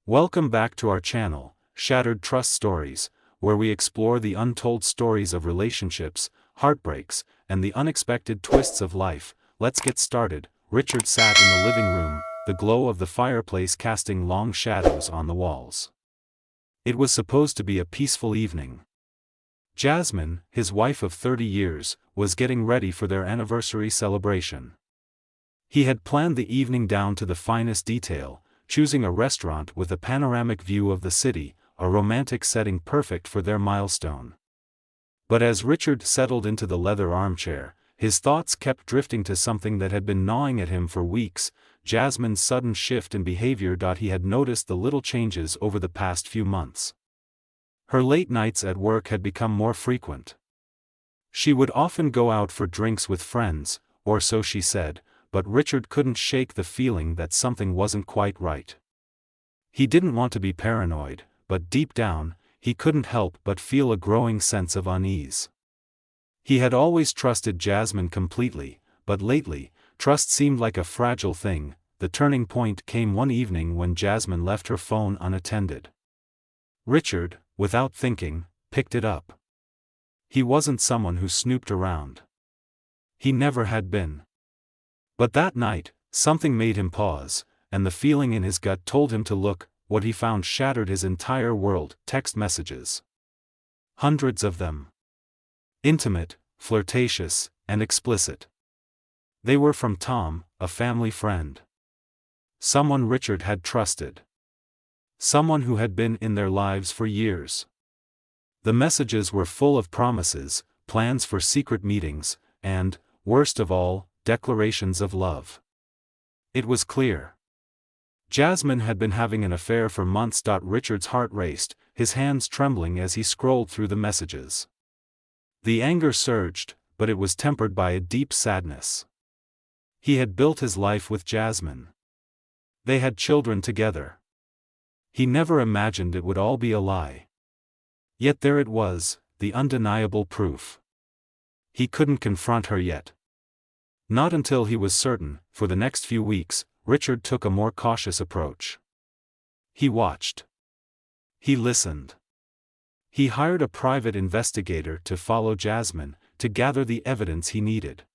Welcome back to our channel, Shattered Trust Stories, where we explore the untold stories of relationships, heartbreaks, and the unexpected twists of life. Let's get started. Richard sat in the living room, the glow of the fireplace casting long shadows on the walls. It was supposed to be a peaceful evening. Jasmine, his wife of 30 years, was getting ready for their anniversary celebration. He had planned the evening down to the finest detail, choosing a restaurant with a panoramic view of the city, a romantic setting perfect for their milestone. But as Richard settled into the leather armchair, his thoughts kept drifting to something that had been gnawing at him for weeks: Jasmine's sudden shift in behavior. He had noticed the little changes over the past few months. Her late nights at work had become more frequent. She would often go out for drinks with friends, or so she said, but Richard couldn't shake the feeling that something wasn't quite right. He didn't want to be paranoid, but deep down, he couldn't help but feel a growing sense of unease. He had always trusted Jasmine completely, but lately, trust seemed like a fragile thing. The turning point came one evening when Jasmine left her phone unattended. Richard, without thinking, picked it up. He wasn't someone who snooped around. He never had been. But that night, something made him pause, and the feeling in his gut told him to look. What he found shattered his entire world: text messages. Hundreds of them. Intimate, flirtatious, and explicit. They were from Tom, a family friend. Someone Richard had trusted. Someone who had been in their lives for years. The messages were full of promises, plans for secret meetings, and, worst of all, declarations of love. It was clear. Jasmine had been having an affair for months. Richard's heart raced, his hands trembling as he scrolled through the messages. The anger surged, but it was tempered by a deep sadness. He had built his life with Jasmine. They had children together. He never imagined it would all be a lie. Yet there it was, the undeniable proof. He couldn't confront her yet. Not until he was certain. For the next few weeks, Richard took a more cautious approach. He watched. He listened. He hired a private investigator to follow Jasmine, to gather the evidence he needed.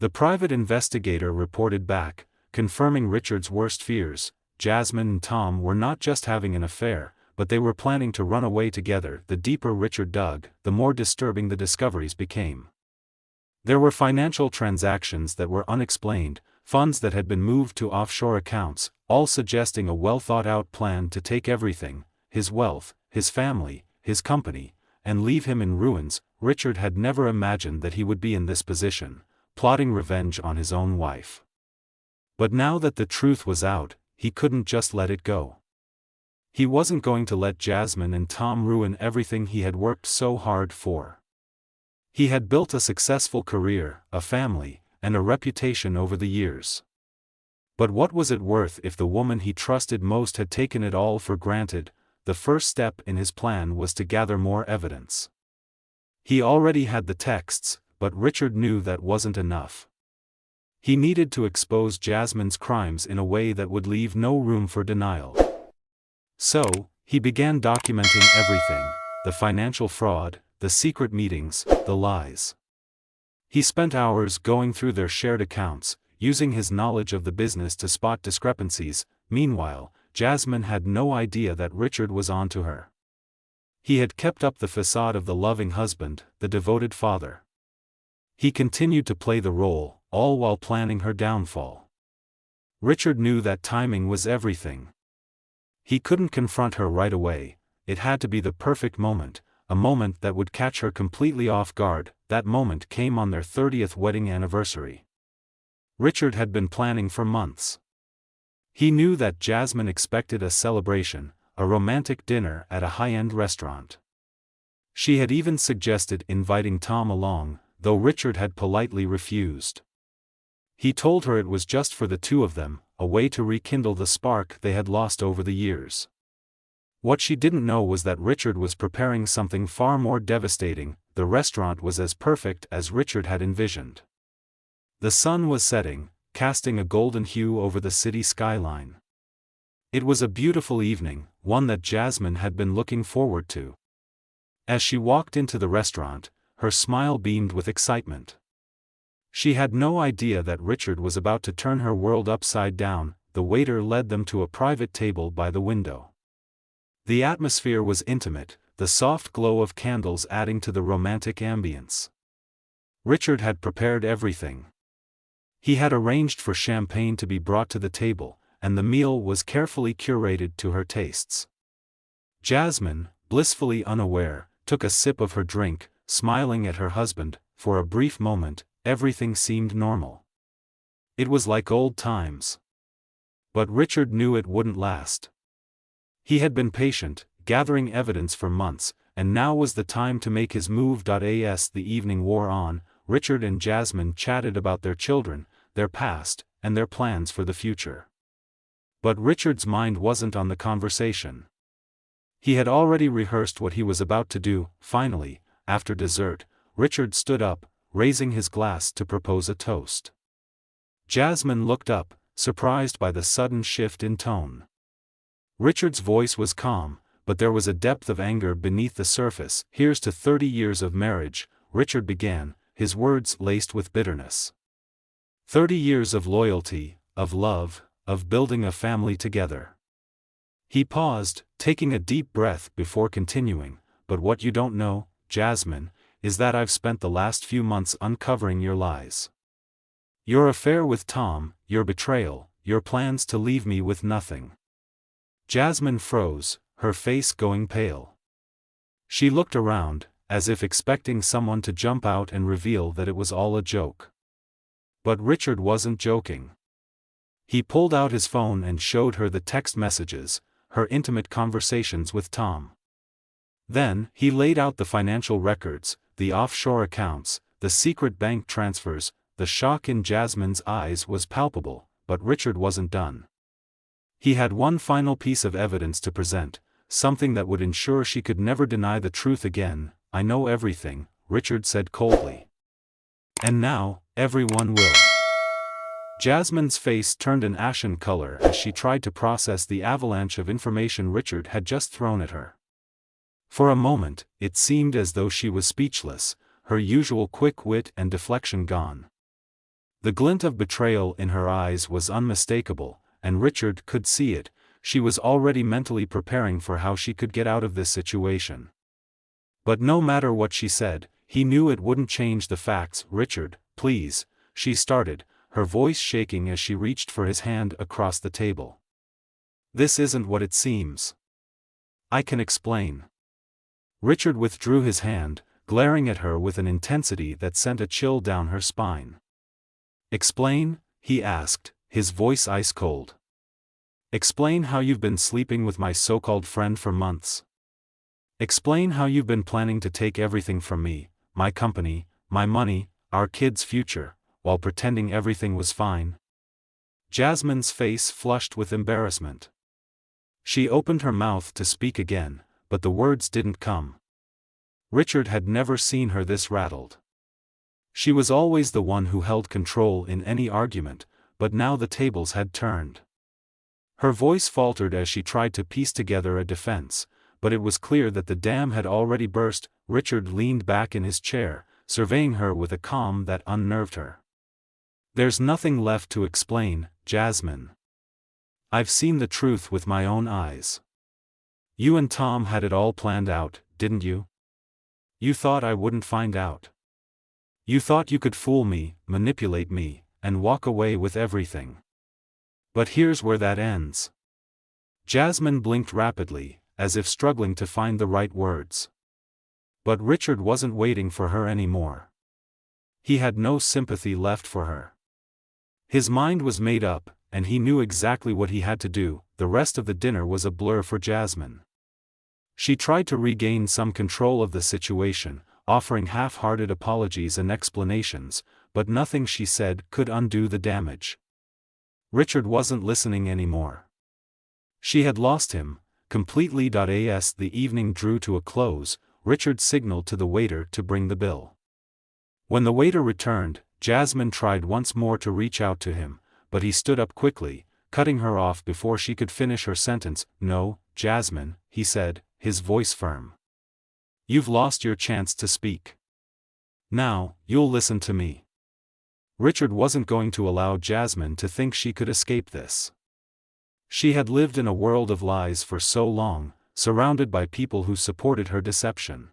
The private investigator reported back, confirming Richard's worst fears: Jasmine and Tom were not just having an affair, but they were planning to run away together. The deeper Richard dug, the more disturbing the discoveries became. There were financial transactions that were unexplained, funds that had been moved to offshore accounts, all suggesting a well-thought-out plan to take everything: his wealth, his family, his company, and leave him in ruins. Richard had never imagined that he would be in this position, plotting revenge on his own wife. But now that the truth was out, he couldn't just let it go. He wasn't going to let Jasmine and Tom ruin everything he had worked so hard for. He had built a successful career, a family, and a reputation over the years. But what was it worth if the woman he trusted most had taken it all for granted? The first step in his plan was to gather more evidence. He already had the texts, but Richard knew that wasn't enough. He needed to expose Jasmine's crimes in a way that would leave no room for denial. So, he began documenting everything: the financial fraud, the secret meetings, the lies. He spent hours going through their shared accounts, using his knowledge of the business to spot discrepancies. Meanwhile, Jasmine had no idea that Richard was onto her. He had kept up the facade of the loving husband, the devoted father. He continued to play the role, all while planning her downfall. Richard knew that timing was everything. He couldn't confront her right away. It had to be the perfect moment, a moment that would catch her completely off guard. That moment came on their 30th wedding anniversary. Richard had been planning for months. He knew that Jasmine expected a celebration, a romantic dinner at a high-end restaurant. She had even suggested inviting Tom along, though Richard had politely refused. He told her it was just for the two of them, a way to rekindle the spark they had lost over the years. What she didn't know was that Richard was preparing something far more devastating. The restaurant was as perfect as Richard had envisioned. The sun was setting, casting a golden hue over the city skyline. It was a beautiful evening, one that Jasmine had been looking forward to. As she walked into the restaurant, her smile beamed with excitement. She had no idea that Richard was about to turn her world upside down. The waiter led them to a private table by the window. The atmosphere was intimate, the soft glow of candles adding to the romantic ambience. Richard had prepared everything. He had arranged for champagne to be brought to the table, and the meal was carefully curated to her tastes. Jasmine, blissfully unaware, took a sip of her drink, smiling at her husband. For a brief moment, everything seemed normal. It was like old times. But Richard knew it wouldn't last. He had been patient, gathering evidence for months, and now was the time to make his move. As the evening wore on, Richard and Jasmine chatted about their children, their past, and their plans for the future. But Richard's mind wasn't on the conversation. He had already rehearsed what he was about to do. Finally, after dessert, Richard stood up, raising his glass to propose a toast. Jasmine looked up, surprised by the sudden shift in tone. Richard's voice was calm, but there was a depth of anger beneath the surface. "Here's to 30 years of marriage," Richard began, his words laced with bitterness. 30 years of loyalty, of love, of building a family together. He paused, taking a deep breath before continuing, "But what you don't know, Jasmine, is that I've spent the last few months uncovering your lies. Your affair with Tom, your betrayal, your plans to leave me with nothing." Jasmine froze, her face going pale. She looked around, as if expecting someone to jump out and reveal that it was all a joke. But Richard wasn't joking. He pulled out his phone and showed her the text messages, her intimate conversations with Tom. Then, he laid out the financial records, the offshore accounts, the secret bank transfers. The shock in Jasmine's eyes was palpable, but Richard wasn't done. He had one final piece of evidence to present, something that would ensure she could never deny the truth again. "I know everything," Richard said coldly. "And now, everyone will." Jasmine's face turned an ashen color as she tried to process the avalanche of information Richard had just thrown at her. For a moment, it seemed as though she was speechless, her usual quick wit and deflection gone. The glint of betrayal in her eyes was unmistakable, and Richard could see it. She was already mentally preparing for how she could get out of this situation. But no matter what she said, he knew it wouldn't change the facts. "Richard, please," she started, her voice shaking as she reached for his hand across the table. "This isn't what it seems. I can explain." Richard withdrew his hand, glaring at her with an intensity that sent a chill down her spine. "Explain?" he asked, his voice ice cold. "Explain how you've been sleeping with my so-called friend for months. Explain how you've been planning to take everything from me, my company, my money, our kids' future, while pretending everything was fine." Jasmine's face flushed with embarrassment. She opened her mouth to speak again, but the words didn't come. Richard had never seen her this rattled. She was always the one who held control in any argument, but now the tables had turned. Her voice faltered as she tried to piece together a defense, but it was clear that the dam had already burst. Richard leaned back in his chair, surveying her with a calm that unnerved her. "There's nothing left to explain, Jasmine. I've seen the truth with my own eyes. You and Tom had it all planned out, didn't you? You thought I wouldn't find out. You thought you could fool me, manipulate me, and walk away with everything. But here's where that ends." Jasmine blinked rapidly, as if struggling to find the right words. But Richard wasn't waiting for her anymore. He had no sympathy left for her. His mind was made up, and he knew exactly what he had to do. The rest of the dinner was a blur for Jasmine. She tried to regain some control of the situation, offering half-hearted apologies and explanations, but nothing she said could undo the damage. Richard wasn't listening anymore. She had lost him, completely. As the evening drew to a close, Richard signaled to the waiter to bring the bill. When the waiter returned, Jasmine tried once more to reach out to him, but he stood up quickly, cutting her off before she could finish her sentence. "No, Jasmine," he said, his voice firm. "You've lost your chance to speak. Now, you'll listen to me." Richard wasn't going to allow Jasmine to think she could escape this. She had lived in a world of lies for so long, surrounded by people who supported her deception.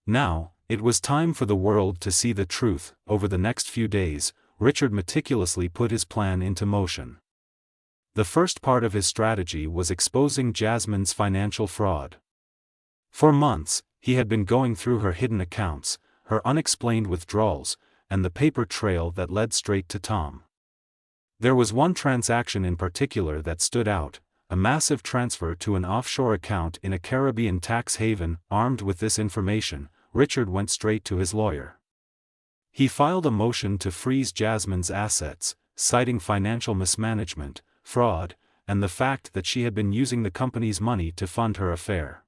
Now, it was time for the world to see the truth. Over the next few days, Richard meticulously put his plan into motion. The first part of his strategy was exposing Jasmine's financial fraud. For months, he had been going through her hidden accounts, her unexplained withdrawals, and the paper trail that led straight to Tom. There was one transaction in particular that stood out, a massive transfer to an offshore account in a Caribbean tax haven. Armed with this information, Richard went straight to his lawyer. He filed a motion to freeze Jasmine's assets, citing financial mismanagement, fraud, and the fact that she had been using the company's money to fund her affair.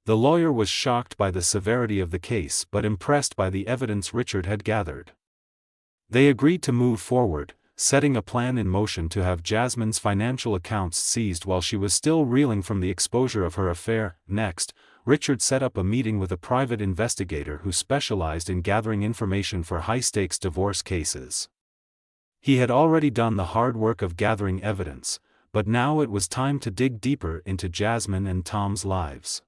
The lawyer was shocked by the severity of the case but impressed by the evidence Richard had gathered. They agreed to move forward, setting a plan in motion to have Jasmine's financial accounts seized while she was still reeling from the exposure of her affair. Next, Richard set up a meeting with a private investigator who specialized in gathering information for high-stakes divorce cases. He had already done the hard work of gathering evidence, but now it was time to dig deeper into Jasmine and Tom's lives.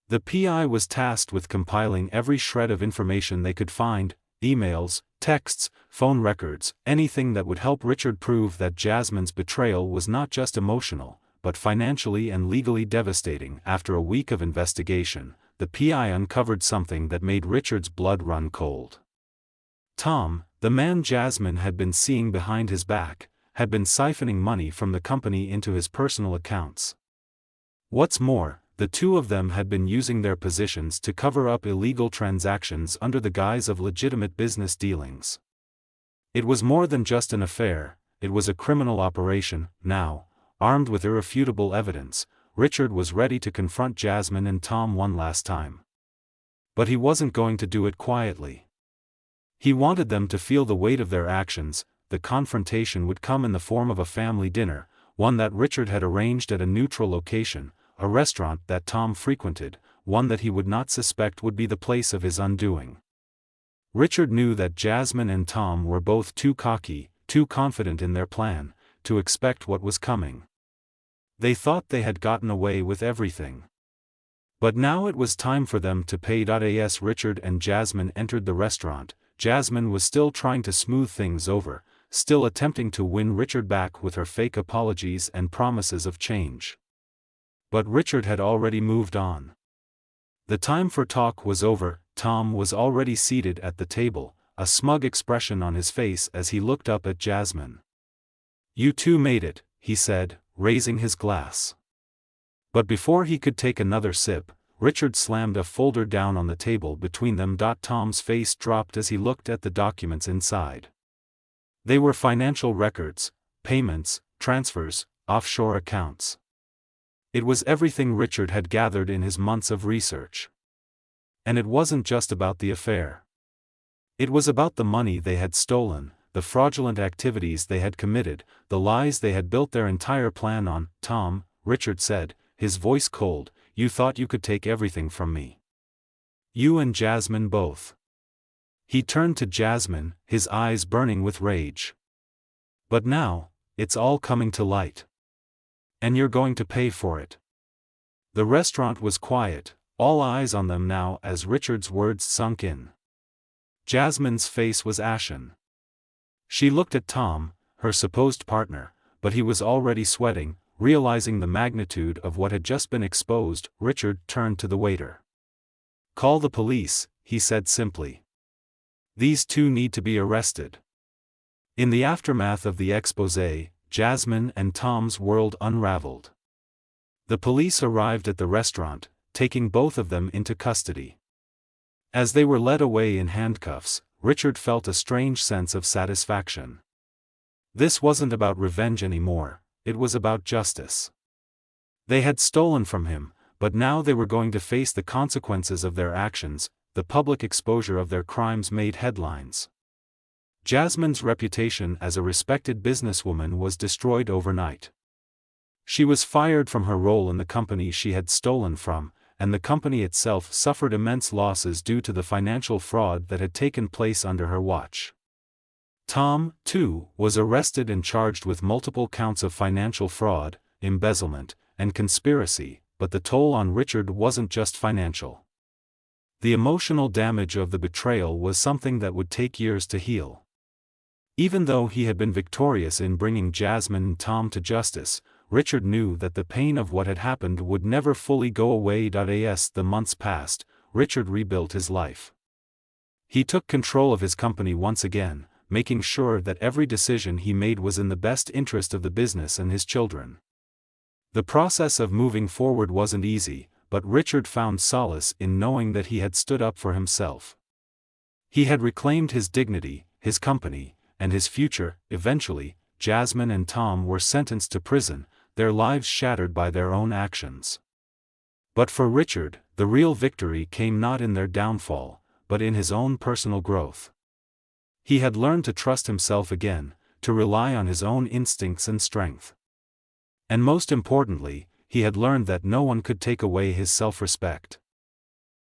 The PI was tasked with compiling every shred of information they could find: emails, texts, phone records, anything that would help Richard prove that Jasmine's betrayal was not just emotional, but financially and legally devastating. After a week of investigation, the PI uncovered something that made Richard's blood run cold. Tom, the man Jasmine had been seeing behind his back, had been siphoning money from the company into his personal accounts. What's more, the two of them had been using their positions to cover up illegal transactions under the guise of legitimate business dealings. It was more than just an affair, it was a criminal operation. Now, armed with irrefutable evidence, Richard was ready to confront Jasmine and Tom one last time. But he wasn't going to do it quietly. He wanted them to feel the weight of their actions. The confrontation would come in the form of a family dinner, one that Richard had arranged at a neutral location, a restaurant that Tom frequented, one that he would not suspect would be the place of his undoing. Richard knew that Jasmine and Tom were both too cocky, too confident in their plan, to expect what was coming. They thought they had gotten away with everything. But now it was time for them to pay. As Richard and Jasmine entered the restaurant, Jasmine was still trying to smooth things over, still attempting to win Richard back with her fake apologies and promises of change. But Richard had already moved on. The time for talk was over. Tom was already seated at the table, a smug expression on his face as he looked up at Jasmine. "You two made it," he said, raising his glass. But before he could take another sip, Richard slammed a folder down on the table between them. Tom's face dropped as he looked at the documents inside. They were financial records, payments, transfers, offshore accounts. It was everything Richard had gathered in his months of research. And it wasn't just about the affair. It was about the money they had stolen, the fraudulent activities they had committed, the lies they had built their entire plan on. "Tom," Richard said, his voice cold, "you thought you could take everything from me. You and Jasmine both." He turned to Jasmine, his eyes burning with rage. "But now, it's all coming to light. And you're going to pay for it." The restaurant was quiet, all eyes on them now as Richard's words sunk in. Jasmine's face was ashen. She looked at Tom, her supposed partner, but he was already sweating, realizing the magnitude of what had just been exposed. Richard turned to the waiter. "Call the police," he said simply. "These two need to be arrested." In the aftermath of the exposé, Jasmine and Tom's world unraveled. The police arrived at the restaurant, taking both of them into custody. As they were led away in handcuffs, Richard felt a strange sense of satisfaction. This wasn't about revenge anymore, it was about justice. They had stolen from him, but now they were going to face the consequences of their actions. The public exposure of their crimes made headlines. Jasmine's reputation as a respected businesswoman was destroyed overnight. She was fired from her role in the company she had stolen from, and the company itself suffered immense losses due to the financial fraud that had taken place under her watch. Tom, too, was arrested and charged with multiple counts of financial fraud, embezzlement, and conspiracy, but the toll on Richard wasn't just financial. The emotional damage of the betrayal was something that would take years to heal. Even though he had been victorious in bringing Jasmine and Tom to justice, Richard knew that the pain of what had happened would never fully go away. As the months passed, Richard rebuilt his life. He took control of his company once again, making sure that every decision he made was in the best interest of the business and his children. The process of moving forward wasn't easy, but Richard found solace in knowing that he had stood up for himself. He had reclaimed his dignity, his company, and his future. Eventually, Jasmine and Tom were sentenced to prison, their lives shattered by their own actions. But for Richard, the real victory came not in their downfall, but in his own personal growth. He had learned to trust himself again, to rely on his own instincts and strength. And most importantly, he had learned that no one could take away his self-respect.